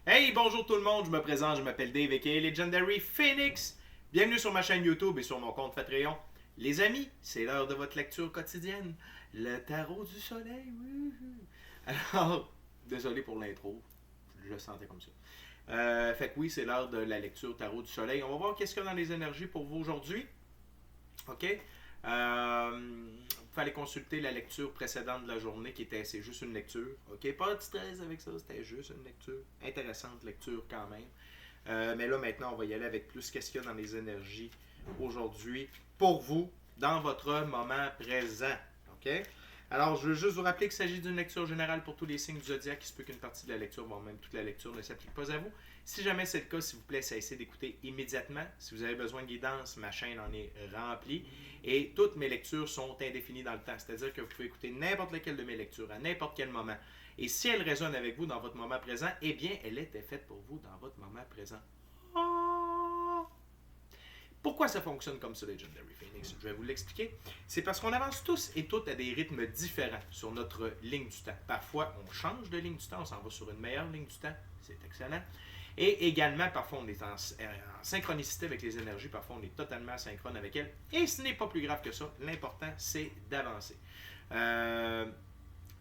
Hey, bonjour tout le monde, je me présente, je m'appelle Dave aka Legendary Phoenix. Bienvenue sur ma chaîne YouTube et sur mon compte Patreon. Les amis, c'est l'heure de votre lecture quotidienne. Le tarot du soleil. Wouhou. Alors, désolé pour l'intro, je le sentais comme ça. Fait que oui, c'est l'heure de la lecture tarot du soleil. On va voir qu'est-ce qu'il y a dans les énergies pour vous aujourd'hui. OK? Vous fallait consulter la lecture précédente de la journée qui était, c'est juste une lecture. OK? Pas de stress avec ça, c'était juste une lecture. Intéressante lecture quand même. Mais là, maintenant, on va y aller avec plus qu'est-ce qu'il y a dans les énergies aujourd'hui pour vous, dans votre moment présent. OK? Alors, je veux juste vous rappeler qu'il s'agit d'une lecture générale pour tous les signes du zodiaque. Il se peut qu'une partie de la lecture, voire même toute la lecture, ne s'applique pas à vous. Si jamais c'est le cas, s'il vous plaît, cessez d'écouter immédiatement. Si vous avez besoin de guidance, ma chaîne en est remplie. Et toutes mes lectures sont indéfinies dans le temps. C'est-à-dire que vous pouvez écouter n'importe laquelle de mes lectures à n'importe quel moment. Et si elle résonne avec vous dans votre moment présent, eh bien, elle était faite pour vous dans votre moment présent. Pourquoi ça fonctionne comme ça, Legendary Phoenix? Je vais vous l'expliquer. C'est parce qu'on avance tous et toutes à des rythmes différents sur notre ligne du temps. Parfois, on change de ligne du temps, on s'en va sur une meilleure ligne du temps. C'est excellent. Et également, parfois, on est en synchronicité avec les énergies, parfois, on est totalement asynchrone avec elles. Et ce n'est pas plus grave que ça. L'important, c'est d'avancer.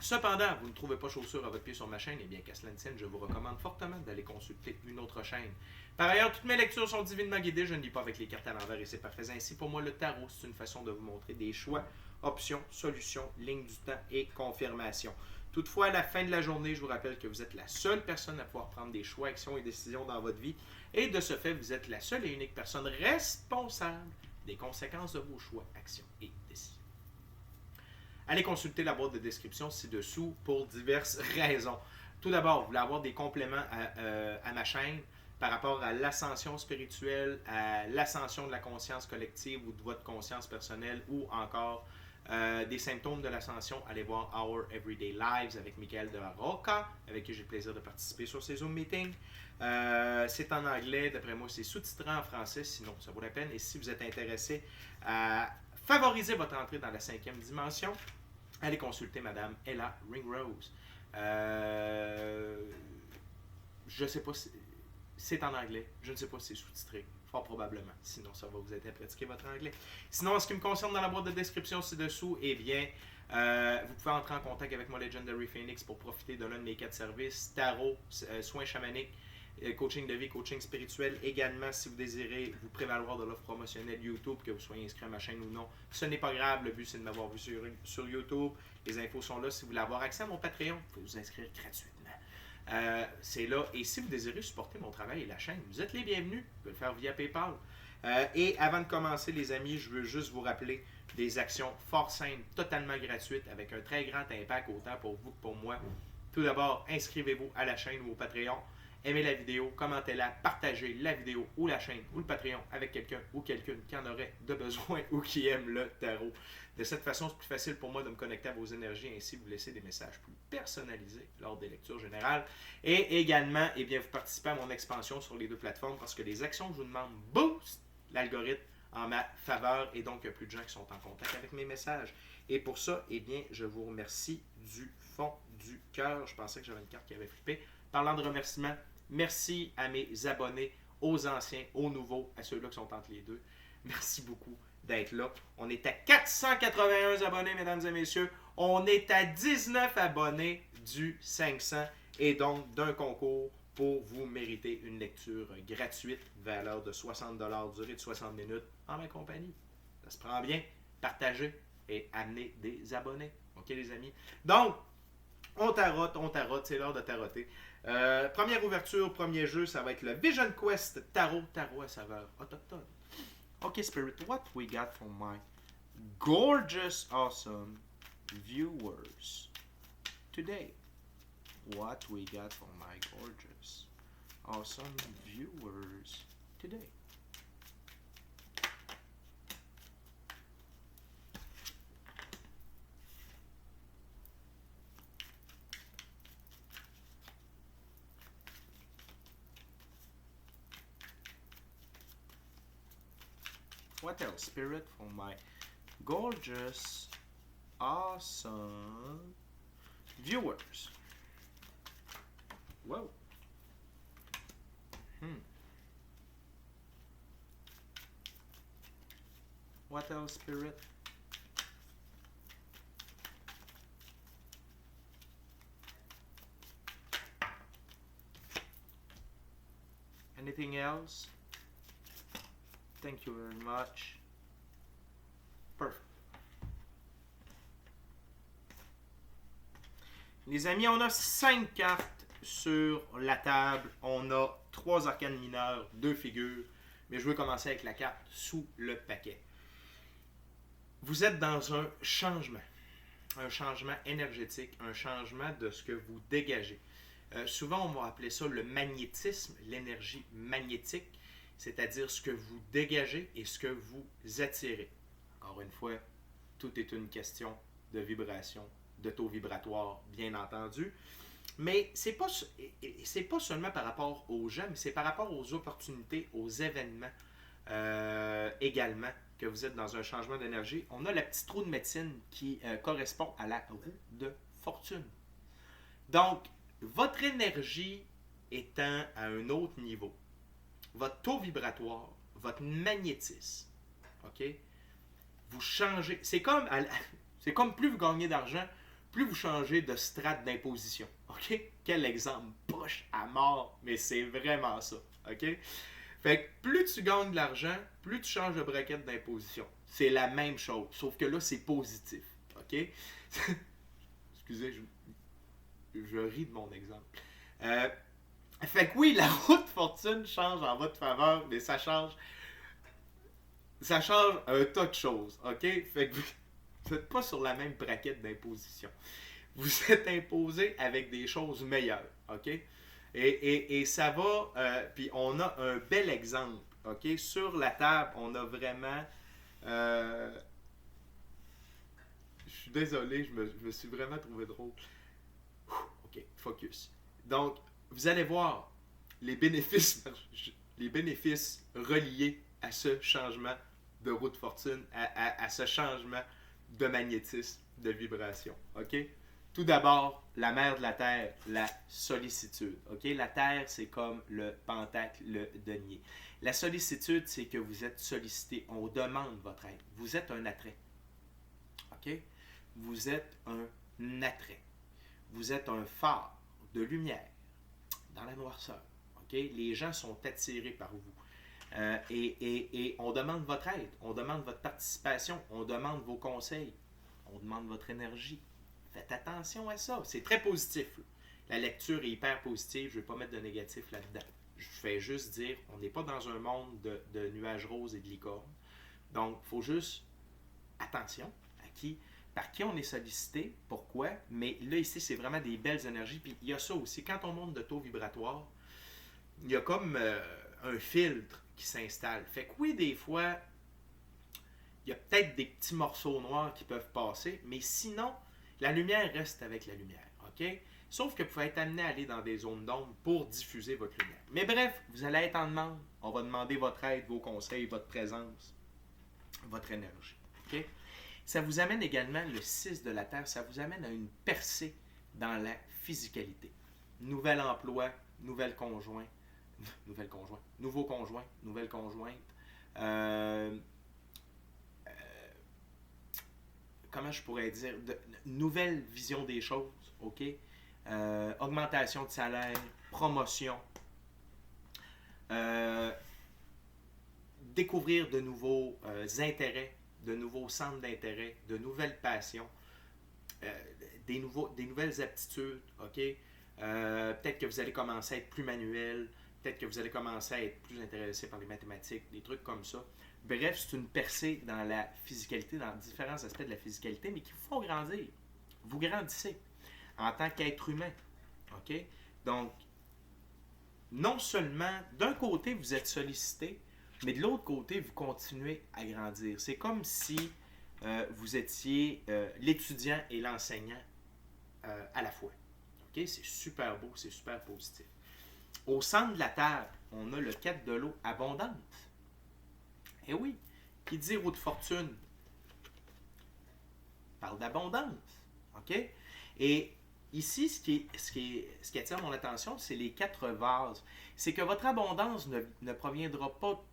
Cependant, vous ne trouvez pas chaussure à votre pied sur ma chaîne, eh bien qu'à cela ne tienne, je vous recommande fortement d'aller consulter une autre chaîne. Par ailleurs, toutes mes lectures sont divinement guidées, je ne lis pas avec les cartes à l'envers et c'est parfait ainsi. Pour moi, le tarot, c'est une façon de vous montrer des choix, options, solutions, lignes du temps et confirmations. Toutefois, à la fin de la journée, je vous rappelle que vous êtes la seule personne à pouvoir prendre des choix, actions et décisions dans votre vie. Et de ce fait, vous êtes la seule et unique personne responsable des conséquences de vos choix, actions et décisions. Allez consulter la boîte de description ci-dessous pour diverses raisons. Tout d'abord, vous voulez avoir des compléments à ma chaîne par rapport à l'ascension spirituelle, à l'ascension de la conscience collective ou de votre conscience personnelle ou encore des symptômes de l'ascension, allez voir Our Everyday Lives avec Michael de la Roca, avec qui j'ai le plaisir de participer sur ces Zoom meetings. C'est en anglais, d'après moi, c'est sous-titré en français, sinon ça vaut la peine. Et si vous êtes intéressé à favoriser votre entrée dans la cinquième dimension, allez consulter Madame Ella Ringrose. Je ne sais pas si c'est en anglais. Je ne sais pas si c'est sous-titré. Fort probablement. Sinon, ça va vous aider à pratiquer votre anglais. Sinon, en ce qui me concerne dans la boîte de description ci-dessous, eh bien, vous pouvez entrer en contact avec moi, Legendary Phoenix, pour profiter de l'un de mes 4 services tarot, soins chamaniques, coaching de vie, coaching spirituel. Également, si vous désirez vous prévaloir de l'offre promotionnelle YouTube, que vous soyez inscrit à ma chaîne ou non, ce n'est pas grave. Le but, c'est de m'avoir vu sur YouTube. Les infos sont là. Si vous voulez avoir accès à mon Patreon, vous pouvez vous inscrire gratuitement. C'est là. Et si vous désirez supporter mon travail et la chaîne, vous êtes les bienvenus. Vous pouvez le faire via PayPal. Et avant de commencer, les amis, je veux juste vous rappeler des actions fort simples, totalement gratuites, avec un très grand impact autant pour vous que pour moi. Tout d'abord, inscrivez-vous à la chaîne ou au Patreon. Aimez la vidéo, commentez-la, partagez la vidéo ou la chaîne ou le Patreon avec quelqu'un ou quelqu'une qui en aurait de besoin ou qui aime le tarot. De cette façon, c'est plus facile pour moi de me connecter à vos énergies et ainsi vous laisser des messages plus personnalisés lors des lectures générales. Et également, eh bien, vous participez à mon expansion sur les deux plateformes parce que les actions que je vous demande boostent l'algorithme en ma faveur et donc il y a plus de gens qui sont en contact avec mes messages. Et pour ça, eh bien, je vous remercie du fond du cœur. Je pensais que j'avais une carte qui avait flippé. Parlant de remerciements, merci à mes abonnés, aux anciens, aux nouveaux, à ceux-là qui sont entre les deux. Merci beaucoup d'être là. On est à 481 abonnés, mesdames et messieurs. On est à 19 abonnés du 500 et donc d'un concours pour vous mériter une lecture gratuite, valeur de 60$, durée de 60 minutes, en ma compagnie. Ça se prend bien, partagez et amenez des abonnés. OK, les amis? Donc, on tarote, c'est l'heure de taroter. Première ouverture, premier jeu, ça va être le Vision Quest Tarot à saveur autochtone. Okay, Spirit, what we got from my gorgeous, awesome viewers today? What we got from my gorgeous, awesome viewers today? What else? Spirit from my gorgeous, awesome viewers. Whoa. What else, Spirit? Anything else? Thank you very much. Perfect. Les amis, on a 5 cartes sur la table. On a 3 arcanes mineures, 2 figures. Mais je veux commencer avec la carte sous le paquet. Vous êtes dans un changement énergétique, un changement de ce que vous dégagez. Souvent, on va appeler ça le magnétisme, l'énergie magnétique, c'est-à-dire ce que vous dégagez et ce que vous attirez. Encore une fois, tout est une question de vibration, de taux vibratoire, bien entendu. Mais c'est pas seulement par rapport aux gens, mais c'est par rapport aux opportunités, aux événements également, que vous êtes dans un changement d'énergie. On a la petite roue de médecine qui correspond à la roue de fortune. Donc, votre énergie étant à un autre niveau, votre taux vibratoire, votre magnétisme, ok, vous changez. C'est comme plus vous gagnez d'argent, plus vous changez de strate d'imposition. OK? Quel exemple poche à mort, mais c'est vraiment ça. OK? Fait que plus tu gagnes de l'argent, plus tu changes de braquette d'imposition. C'est la même chose, sauf que là, c'est positif. OK? Excusez, je ris de mon exemple. Fait que oui, la roue de fortune change en votre faveur, mais ça change un tas de choses. OK? Fait que vous n'êtes pas sur la même braquette d'imposition. Vous êtes imposé avec des choses meilleures, OK? Et ça va, puis on a un bel exemple, OK? Sur la table, on a vraiment... je suis désolé, je me suis vraiment trouvé drôle. OK, focus. Donc, vous allez voir les bénéfices reliés à ce changement de roue de fortune, à ce changement de magnétisme, de vibration, OK? Tout d'abord, la mère de la Terre, la sollicitude. OK? La Terre, c'est comme le pentacle, le denier. La sollicitude, c'est que vous êtes sollicité. On demande votre aide. Vous êtes un attrait. OK? Vous êtes un attrait. Vous êtes un phare de lumière dans la noirceur. OK? Les gens sont attirés par vous. Et on demande votre aide. On demande votre participation. On demande vos conseils. On demande votre énergie. Faites attention à ça. C'est très positif. La lecture est hyper positive. Je ne vais pas mettre de négatif là-dedans. Je fais juste dire, on n'est pas dans un monde de nuages roses et de licornes. Donc, il faut juste attention par qui on est sollicité, pourquoi. Mais là, ici, c'est vraiment des belles énergies. Puis, il y a ça aussi. Quand on monte de taux vibratoire, il y a comme un filtre qui s'installe. Fait que oui, des fois, il y a peut-être des petits morceaux noirs qui peuvent passer, mais sinon, la lumière reste avec la lumière, OK? Sauf que vous pouvez être amené à aller dans des zones d'ombre pour diffuser votre lumière. Mais bref, vous allez être en demande. On va demander votre aide, vos conseils, votre présence, votre énergie, OK? Ça vous amène également, le 6 de la Terre, ça vous amène à une percée dans la physicalité. Nouvel emploi, nouveau conjoint, nouvelle conjointe. Comment je pourrais dire, nouvelle vision des choses, OK? Augmentation de salaire, promotion, découvrir de nouveaux intérêts, de nouveaux centres d'intérêt, de nouvelles passions, des nouvelles aptitudes, OK? Peut-être que vous allez commencer à être plus manuel, peut-être que vous allez commencer à être plus intéressé par les mathématiques, des trucs comme ça. Bref, c'est une percée dans la physicalité, dans différents aspects de la physicalité, mais qui vous font grandir. Vous grandissez en tant qu'être humain. OK? Donc, non seulement, d'un côté, vous êtes sollicité, mais de l'autre côté, vous continuez à grandir. C'est comme si vous étiez l'étudiant et l'enseignant à la fois. OK? C'est super beau, c'est super positif. Au centre de la table, on a le 4 de l'eau abondante. Et oui, qui dit roue de fortune parle d'abondance. OK? Et ici, ce qui attire mon attention, c'est les 4 vases. C'est que votre abondance ne proviendra pas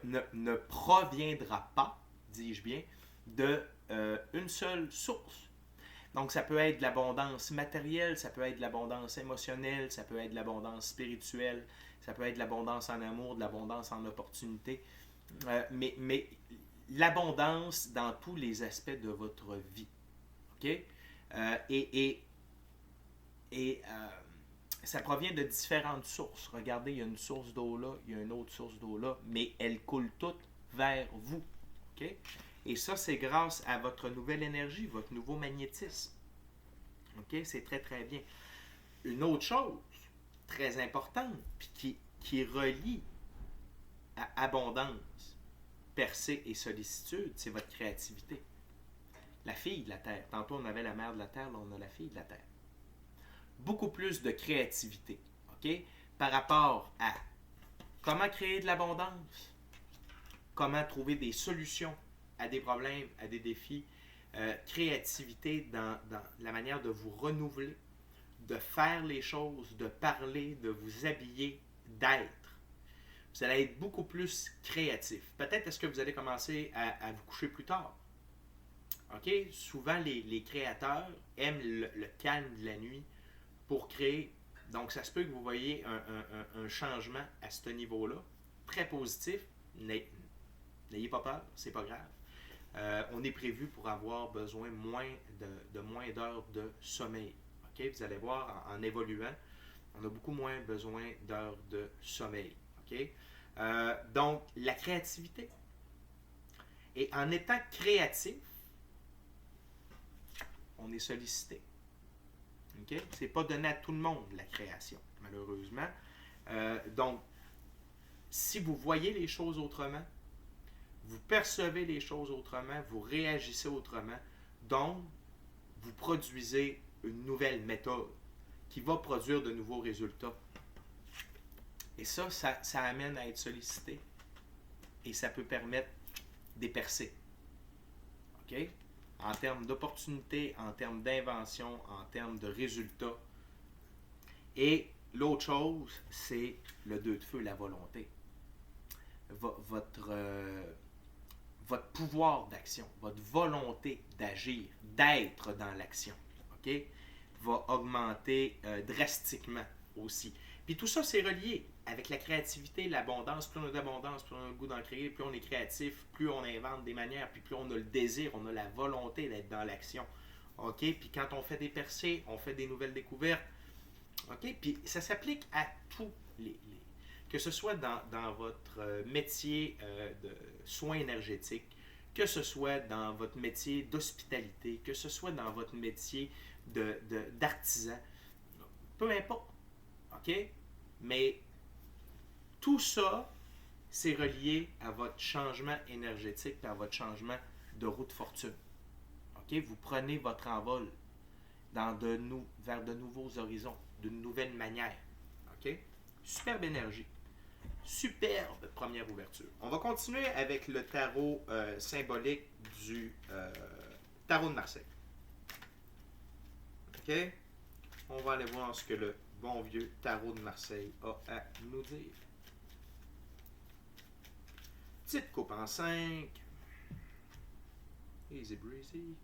ne proviendra pas, dis-je bien, de une seule source. Donc, ça peut être de l'abondance matérielle, ça peut être de l'abondance émotionnelle, ça peut être de l'abondance spirituelle, ça peut être de l'abondance en amour, de l'abondance en opportunité. Mais l'abondance dans tous les aspects de votre vie. OK? Et ça provient de différentes sources. Regardez, il y a une source d'eau là, il y a une autre source d'eau là, mais elles coulent toutes vers vous. OK? Et ça, c'est grâce à votre nouvelle énergie, votre nouveau magnétisme. OK? C'est très, très bien. Une autre chose très importante, puis qui relie à abondance, percée et sollicitude, c'est votre créativité. La fille de la Terre. Tantôt, on avait la mère de la Terre, là, on a la fille de la Terre. Beaucoup plus de créativité, OK? Par rapport à comment créer de l'abondance, comment trouver des solutions à des problèmes, à des défis, créativité dans la manière de vous renouveler, de faire les choses, de parler, de vous habiller, d'être. Vous allez être beaucoup plus créatif. Peut-être est-ce que vous allez commencer à vous coucher plus tard. OK? Souvent, les créateurs aiment le calme de la nuit pour créer. Donc, ça se peut que vous voyez un changement à ce niveau-là. Très positif. N'ayez pas peur, c'est pas grave. On est prévu pour avoir besoin de moins d'heures de sommeil. OK? Vous allez voir, en évoluant, on a beaucoup moins besoin d'heures de sommeil. OK? Donc, la créativité. Et en étant créatif, on est sollicité. Okay? Ce n'est pas donné à tout le monde, la création, malheureusement. Donc, si vous voyez les choses autrement, vous percevez les choses autrement, vous réagissez autrement, donc, vous produisez une nouvelle méthode qui va produire de nouveaux résultats. Et ça amène à être sollicité. Et ça peut permettre des percées. OK? En termes d'opportunités, en termes d'invention, en termes de résultats. Et l'autre chose, c'est le 2 de feu, la volonté. Votre pouvoir d'action, votre volonté d'agir, d'être dans l'action, OK, va augmenter drastiquement aussi. Puis tout ça, c'est relié avec la créativité, l'abondance. Plus on a d'abondance, plus on a le goût d'en créer, plus on est créatif, plus on invente des manières, puis plus on a le désir, on a la volonté d'être dans l'action. OK? Puis quand on fait des percées, on fait des nouvelles découvertes. OK? Puis ça s'applique à tous que ce soit dans votre métier de soins énergétiques, que ce soit dans votre métier d'hospitalité, que ce soit dans votre métier d'artisan, peu importe. OK? Mais tout ça, c'est relié à votre changement énergétique et à votre changement de roue de fortune. OK? Vous prenez votre envol vers de nouveaux horizons, d'une nouvelle manière. OK? Superbe énergie. Superbe première ouverture. On va continuer avec le tarot symbolique du tarot de Marseille. OK? On va aller voir ce que le bon vieux tarot de Marseille a à nous dire. Petite coupe en 5. Easy breezy.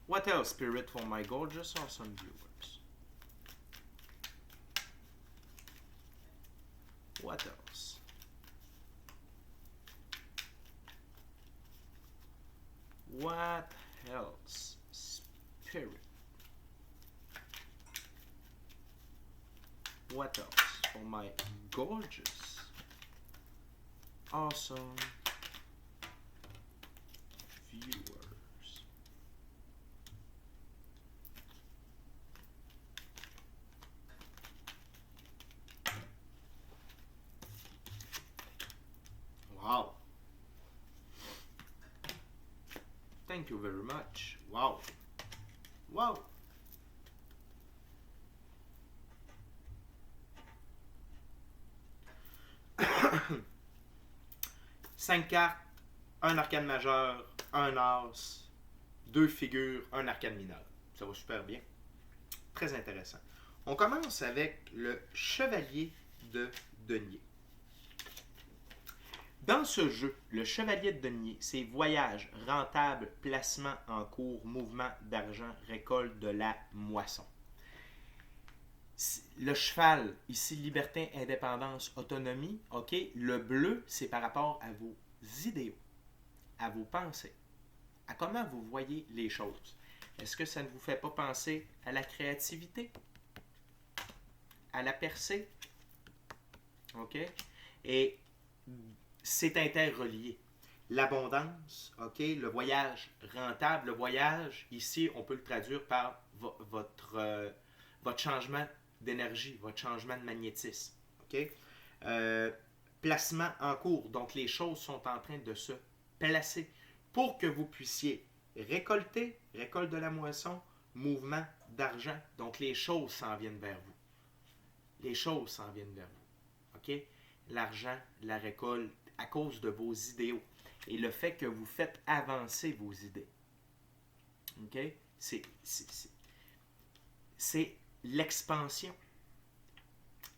What else, Spirit, for my gorgeous awesome viewers? What else? What else, Spirit? What else for my gorgeous, awesome viewers? Wow. Thank you very much. Wow. Wow. 5 cartes, un arcane majeur, un as, 2 figures, un arcane mineur. Ça va super bien. Très intéressant. On commence avec le chevalier de denier. Dans ce jeu, le chevalier de denier, c'est voyage, rentable, placement en cours, mouvement d'argent, récolte de la moisson. Le cheval, ici, liberté, indépendance, autonomie. OK? Le bleu, c'est par rapport à vos idéaux, à vos pensées, à comment vous voyez les choses. Est-ce que ça ne vous fait pas penser à la créativité, à la percée? OK? Et c'est interrelié. L'abondance, OK? Le voyage rentable. Le voyage, ici, on peut le traduire par votre changement d'énergie, votre changement de magnétisme. OK? Placement en cours. Donc, les choses sont en train de se placer pour que vous puissiez récolter, récolte de la moisson, mouvement d'argent. Donc, les choses s'en viennent vers vous. Les choses s'en viennent vers vous. OK? L'argent, la récolte, à cause de vos idéaux. Et le fait que vous faites avancer vos idées. OK? C'est l'expansion.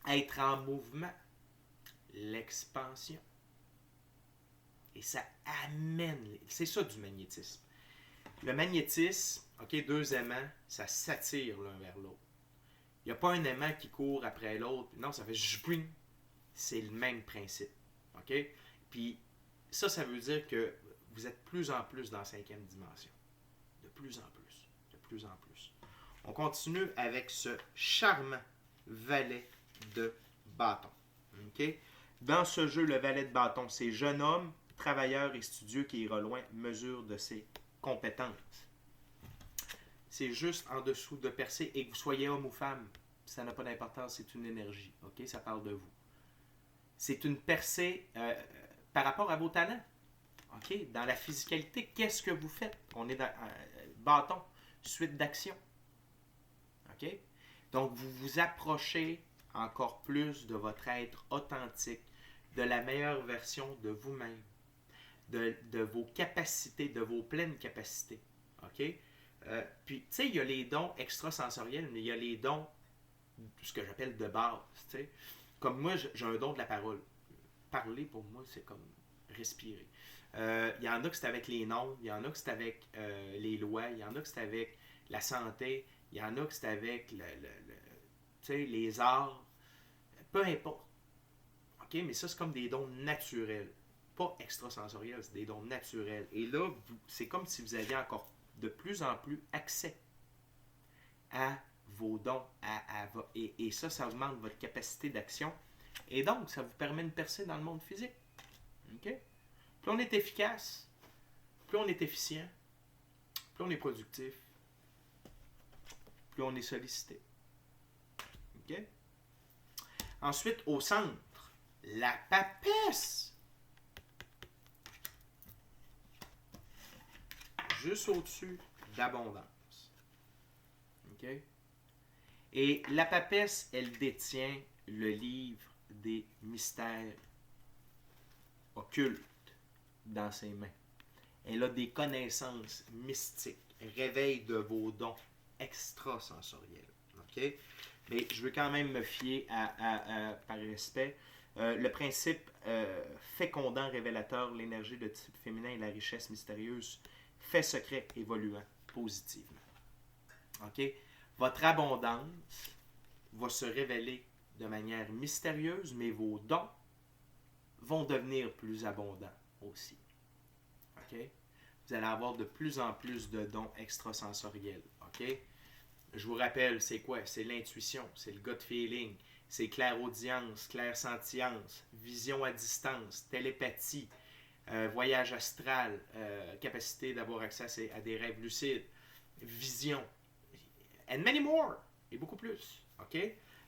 Être en mouvement. L'expansion. Et ça amène... C'est ça du magnétisme. Le magnétisme, OK, 2 aimants, ça s'attire l'un vers l'autre. Il n'y a pas un aimant qui court après l'autre. Non, ça fait jbring. C'est le même principe. OK? Puis ça veut dire que vous êtes plus en plus dans la 5e dimension. De plus en plus. De plus en plus. On continue avec ce charmant valet de bâton. OK? Dans ce jeu, le valet de bâton, c'est jeune homme, travailleur et studieux qui ira loin, mesure de ses compétences. C'est juste en dessous de percer, et que vous soyez homme ou femme, ça n'a pas d'importance, c'est une énergie. OK? Ça parle de vous. C'est une percée par rapport à vos talents. OK? Dans la physicalité, qu'est-ce que vous faites? On est dans bâton, suite d'action. OK? Donc, vous vous approchez encore plus de votre être authentique, de la meilleure version de vous-même, de vos capacités, de vos pleines capacités. OK? Puis, tu sais, il y a les dons extrasensoriels, mais il y a les dons, ce que j'appelle de base. Tu sais. Comme moi, j'ai un don de la parole. Parler, pour moi, c'est comme respirer. Il y en a que c'est avec les noms, il y en a que c'est avec les lois, il y en a que c'est avec la santé, il y en a que c'est avec les arts. Peu importe. OK? Mais ça, c'est comme des dons naturels. Pas extrasensoriels, c'est des dons naturels. Et là, c'est comme si vous aviez encore de plus en plus accès à vos dons. Et ça augmente votre capacité d'action. Et donc, ça vous permet de percer dans le monde physique. OK? Plus on est efficace, plus on est efficient, plus on est productif, plus on est sollicité. OK? Ensuite, au centre, la papesse. Juste au-dessus d'abondance. OK? Et la papesse, elle détient le livre des mystères occultes dans ses mains. Elle a des connaissances mystiques. Réveil de vos dons extrasensoriels. OK? Mais je veux quand même me fier par respect. Le principe fécondant, révélateur, l'énergie de type féminin et la richesse mystérieuse, fait secret évoluant positivement. OK? Votre abondance va se révéler de manière mystérieuse, mais vos dons vont devenir plus abondants aussi. OK? Vous allez avoir de plus en plus de dons extrasensoriels. OK? Je vous rappelle, c'est quoi? C'est l'intuition, c'est le gut feeling, c'est clairaudience, clairsentience, vision à distance, télépathie, voyage astral, capacité d'avoir accès à des rêves lucides, vision, and many more, et beaucoup plus. OK?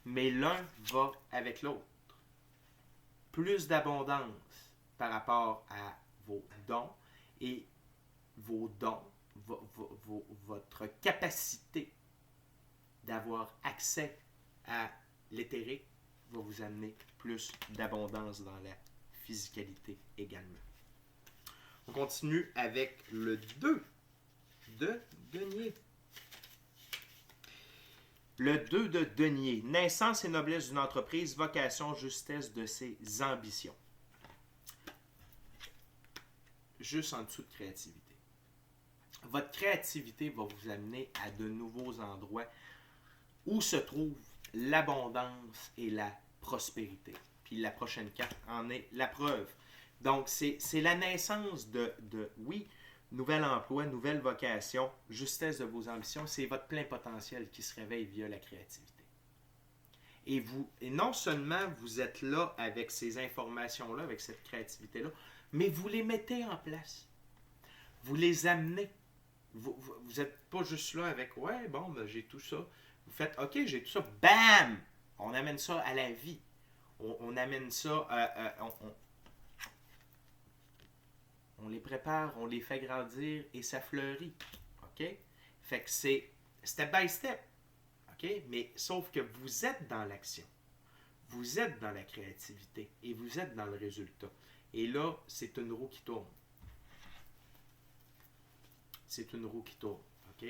Mais l'un va avec l'autre. Plus d'abondance par rapport à vos dons et vos dons, votre capacité d'avoir accès à l'éthérique va vous amener plus d'abondance dans la physicalité également. On continue avec le 2. de denier. Le 2 de denier. Naissance et noblesse d'une entreprise, vocation, justesse de ses ambitions. Juste en dessous de créativité. Votre créativité va vous amener à de nouveaux endroits où se trouve l'abondance et la prospérité. Puis la prochaine carte en est la preuve. Donc, c'est la naissance oui, nouvel emploi, nouvelle vocation, justesse de vos ambitions. C'est votre plein potentiel qui se réveille via la créativité. Et non seulement vous êtes là avec ces informations-là, avec cette créativité-là, mais vous les mettez en place. Vous les amenez. Vous n'êtes pas juste là avec « Ouais, bon, ben, j'ai tout ça ». Vous faites « Ok, j'ai tout ça ». Bam! On amène ça à la vie. On amène ça... on les prépare, on les fait grandir et ça fleurit. OK? Fait que c'est step by step. OK? Mais sauf que vous êtes dans l'action. Vous êtes dans la créativité et vous êtes dans le résultat. Et là, c'est une roue qui tourne. C'est une roue qui tourne. OK?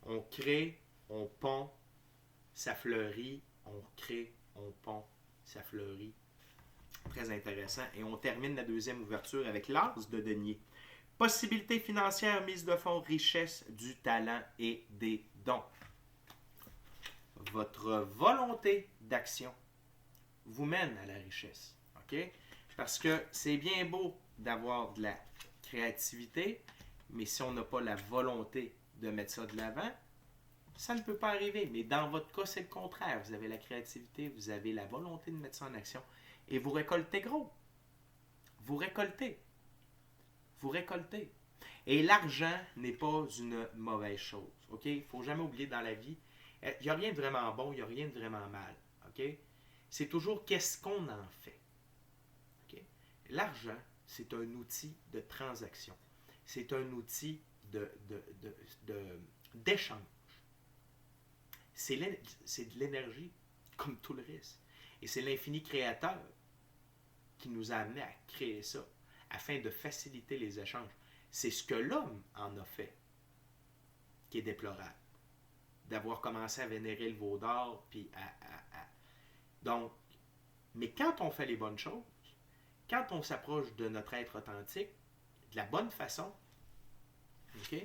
On crée, on pond, ça fleurit. On crée, on pond, ça fleurit. Très intéressant. Et on termine la deuxième ouverture avec l'as de denier. Possibilités financières, mise de fonds, richesse, du talent et des dons. Votre volonté d'action vous mène à la richesse. OK? Parce que c'est bien beau d'avoir de la créativité, mais si on n'a pas la volonté de mettre ça de l'avant, ça ne peut pas arriver. Mais dans votre cas, c'est le contraire. Vous avez la créativité, vous avez la volonté de mettre ça en action et vous récoltez gros. Vous récoltez. Vous récoltez. Et l'argent n'est pas une mauvaise chose. OK? Il ne faut jamais oublier dans la vie, il n'y a rien de vraiment bon, il n'y a rien de vraiment mal. OK? C'est toujours qu'est-ce qu'on en fait. OK? L'argent, c'est un outil de transaction. C'est un outil d'échange. C'est de l'énergie, comme tout le reste. Et c'est l'infini créateur qui nous a amené à créer ça, afin de faciliter les échanges. C'est ce que l'homme en a fait, qui est déplorable. D'avoir commencé à vénérer le veau d'or, puis Donc, mais quand on fait les bonnes choses, quand on s'approche de notre être authentique, de la bonne façon, OK?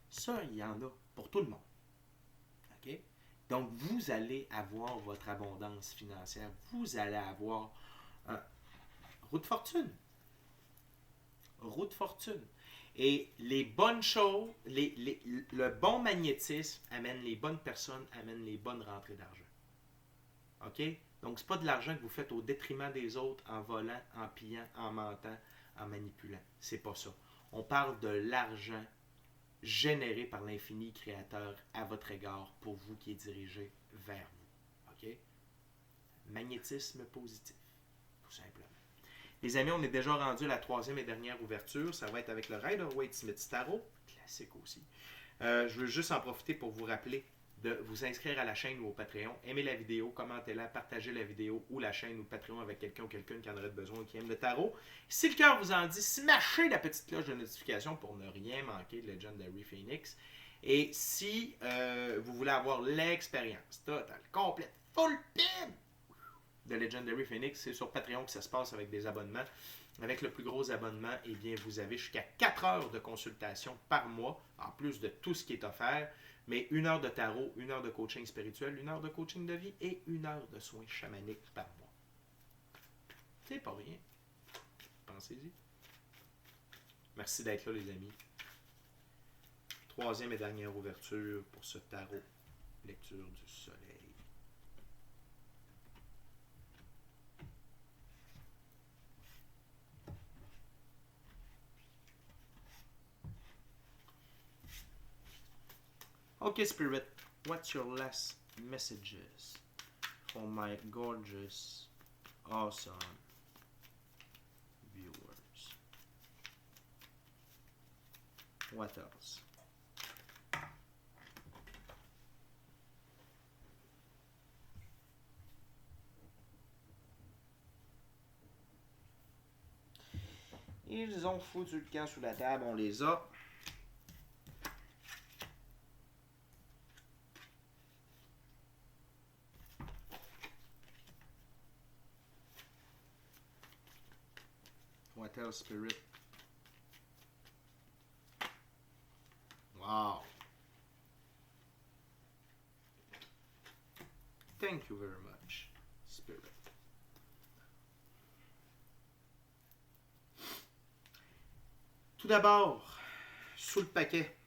Ça, il y en a pour tout le monde. OK? Donc, vous allez avoir votre abondance financière. Vous allez avoir roue de fortune. Roue de fortune. Et les bonnes choses, le bon magnétisme amène les bonnes personnes, amène les bonnes rentrées d'argent. OK? Donc, ce n'est pas de l'argent que vous faites au détriment des autres en volant, en pillant, en mentant, en manipulant. C'est pas ça. On parle de l'argent généré par l'infini créateur à votre égard pour vous qui est dirigé vers vous. OK? Magnétisme positif, tout simplement. Les amis, on est déjà rendu à la troisième et dernière ouverture. Ça va être avec le Rider-Waite-Smith Tarot, classique aussi. Je veux juste en profiter pour vous rappeler de vous inscrire à la chaîne ou au Patreon. Aimez la vidéo, commentez-la, partagez la vidéo ou la chaîne ou le Patreon avec quelqu'un ou quelqu'un qui en aurait besoin ou qui aime le tarot. Si le cœur vous en dit, smashez la petite cloche de notification pour ne rien manquer de Legendary Phoenix. Et si vous voulez avoir l'expérience totale, complète, full pin de Legendary Phoenix, c'est sur Patreon que ça se passe avec des abonnements. Avec le plus gros abonnement, eh bien, vous avez jusqu'à 4 heures de consultation par mois, en plus de tout ce qui est offert. Mais 1 heure de tarot, 1 heure de coaching spirituel, 1 heure de coaching de vie et 1 heure de soins chamaniques par mois. C'est pas rien. Pensez-y. Merci d'être là, les amis. Troisième et dernière ouverture pour ce tarot. Lecture du soleil. Okay, Spirit, what's your last messages for my gorgeous, awesome viewers? What else? Ils ont foutu le camp sous la table, on les a. tell spirit. Wow. Thank you very much, spirit. Tout d'abord, sous le paquet,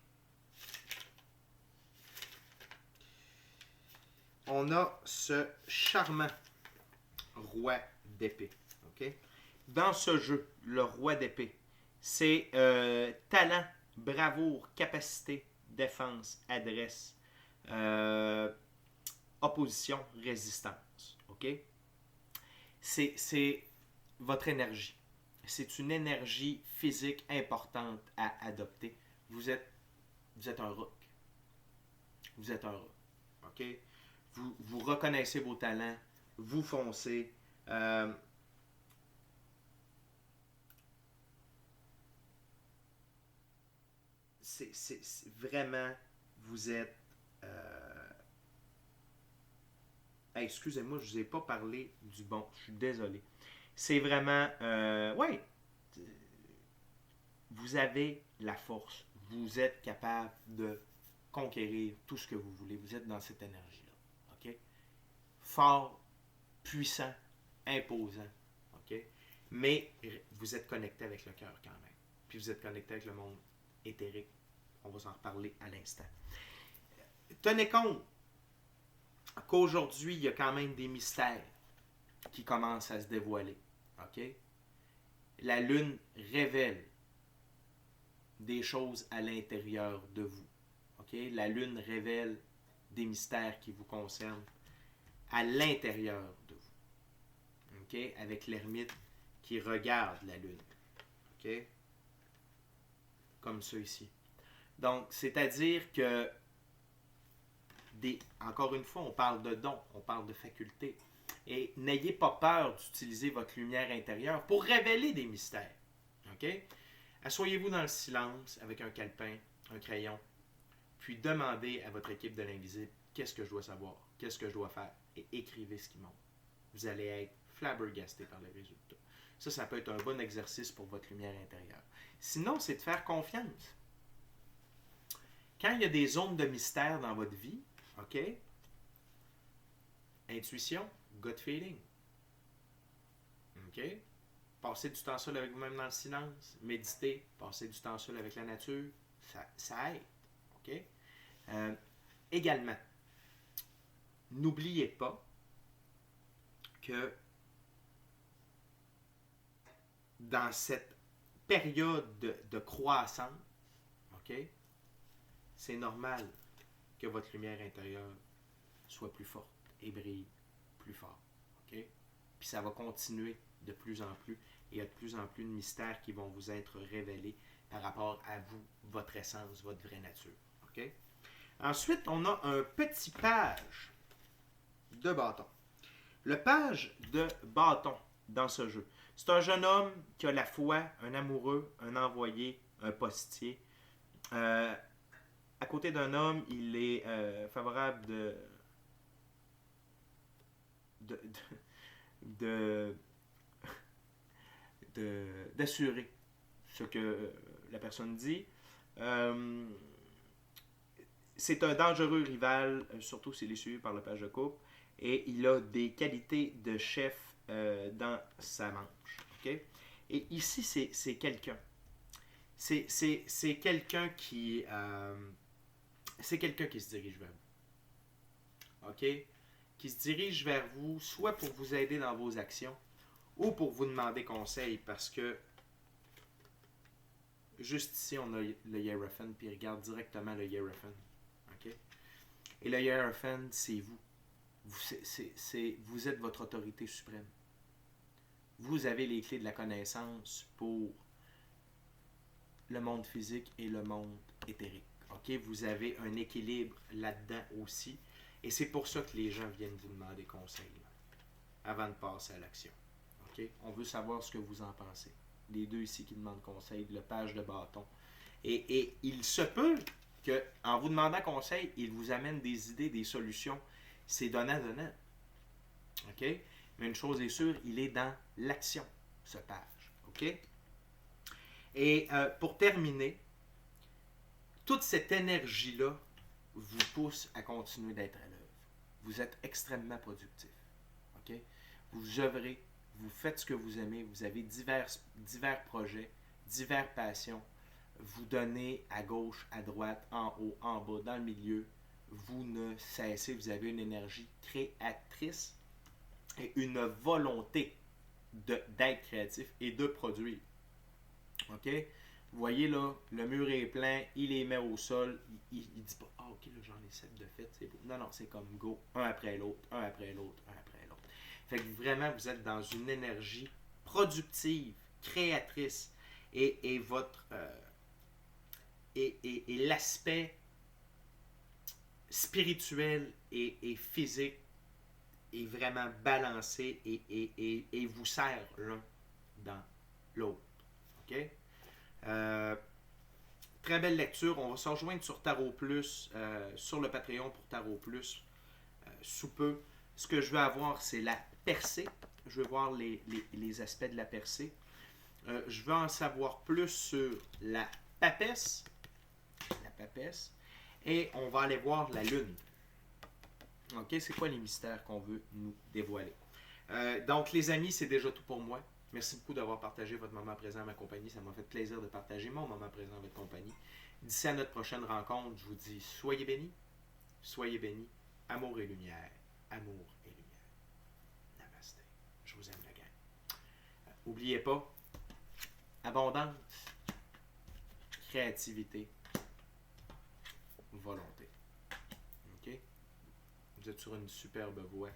on a ce charmant roi d'épée. Okay? Dans ce jeu, le roi d'épée, c'est talent, bravoure, capacité, défense, adresse, opposition, résistance. Okay? C'est votre énergie. C'est une énergie physique importante à adopter. Vous êtes un rock. Vous êtes un rock. OK? Vous reconnaissez vos talents. Vous foncez. C'est vraiment... Vous êtes... Hey, excusez-moi, je ne vous ai pas parlé du bon. Je suis désolé. C'est vraiment... oui, vous avez la force. Vous êtes capable de conquérir tout ce que vous voulez. Vous êtes dans cette énergie-là. OK? Fort, puissant, imposant. OK? Mais vous êtes connecté avec le cœur quand même. Puis vous êtes connecté avec le monde éthérique. On va s'en reparler à l'instant. Tenez compte qu'aujourd'hui, il y a quand même des mystères qui commencent à se dévoiler. OK? La Lune révèle des choses à l'intérieur de vous. OK? La Lune révèle des mystères qui vous concernent à l'intérieur de vous. OK? Avec l'ermite qui regarde la Lune. OK? Comme ça ici. Donc, c'est-à-dire que, encore une fois, on parle de dons, on parle de facultés. Et n'ayez pas peur d'utiliser votre lumière intérieure pour révéler des mystères. OK? Asseyez-vous dans le silence avec un calepin, un crayon, puis demandez à votre équipe de l'invisible qu'est-ce que je dois savoir, qu'est-ce que je dois faire, et écrivez ce qui monte. Vous allez être flabbergasté par les résultats. Ça peut être un bon exercice pour votre lumière intérieure. Sinon, c'est de faire confiance. Quand il y a des zones de mystère dans votre vie, OK? Intuition, gut feeling. OK? Passez du temps seul avec vous-même dans le silence. Méditez. Passez du temps seul avec la nature. Ça aide. OK? Également, n'oubliez pas que dans cette période de croissance, OK? C'est normal que votre lumière intérieure soit plus forte et brille plus fort. OK? Puis ça va continuer de plus en plus. Et il y a de plus en plus de mystères qui vont vous être révélés par rapport à vous, votre essence, votre vraie nature. OK? Ensuite, on a un petit page de bâton. Le page de bâton dans ce jeu, c'est un jeune homme qui a la foi, un amoureux, un envoyé, un postier. À côté d'un homme, il est favorable d'assurer ce que la personne dit. C'est un dangereux rival, surtout s'il est suivi par le page de coupe, et il a des qualités de chef dans sa manche. Okay? Et ici, c'est quelqu'un. C'est quelqu'un qui... c'est quelqu'un qui se dirige vers vous. OK? Qui se dirige vers vous, soit pour vous aider dans vos actions, ou pour vous demander conseil, parce que juste ici, on a le Hierophant, puis il regarde directement le Hierophant. OK? Et le Hierophant, c'est vous. Vous êtes votre autorité suprême. Vous avez les clés de la connaissance pour le monde physique et le monde éthérique. Okay? Vous avez un équilibre là-dedans aussi. Et c'est pour ça que les gens viennent vous demander conseil avant de passer à l'action. Okay? On veut savoir ce que vous en pensez. Les deux ici qui demandent conseil, le page de bâton. Et il se peut qu'en vous demandant conseil, il vous amène des idées, des solutions. C'est donnant-donnant. OK? Mais une chose est sûre, il est dans l'action, ce page. OK? Et pour terminer, toute cette énergie-là vous pousse à continuer d'être à l'œuvre. Vous êtes extrêmement productif. OK? Vous œuvrez, vous faites ce que vous aimez, vous avez divers projets, diverses passions. Vous donnez à gauche, à droite, en haut, en bas, dans le milieu. Vous ne cessez, vous avez une énergie créatrice et une volonté d'être créatif et de produire. OK? Vous voyez là, le mur est plein, il les met au sol, il dit pas ah ok là j'en ai 7 de fait, c'est beau. Non, non, c'est comme go, un après l'autre, un après l'autre, un après l'autre. Fait que vraiment vous êtes dans une énergie productive, créatrice, et votre et l'aspect spirituel et physique est vraiment balancé et vous sert l'un dans l'autre. OK? Très belle lecture. On va se rejoindre sur Tarot Plus, sur le Patreon pour Tarot Plus, sous peu. Ce que je veux avoir, c'est la percée. Je veux voir les aspects de la percée. Je veux en savoir plus sur la papesse. La papesse. Et on va aller voir la lune. OK? C'est quoi les mystères qu'on veut nous dévoiler? Donc, les amis, c'est déjà tout pour moi. Merci beaucoup d'avoir partagé votre moment présent à ma compagnie. Ça m'a fait plaisir de partager mon moment présent à votre compagnie. D'ici à notre prochaine rencontre, je vous dis soyez bénis, amour et lumière, amour et lumière. Namasté. Je vous aime la gang. N'oubliez pas, abondance, créativité, volonté. OK? Vous êtes sur une superbe voie.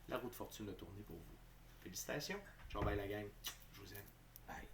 La roue de fortune a tourné pour vous. Félicitations. Ciao, bye la gang. Je vous aime. Bye.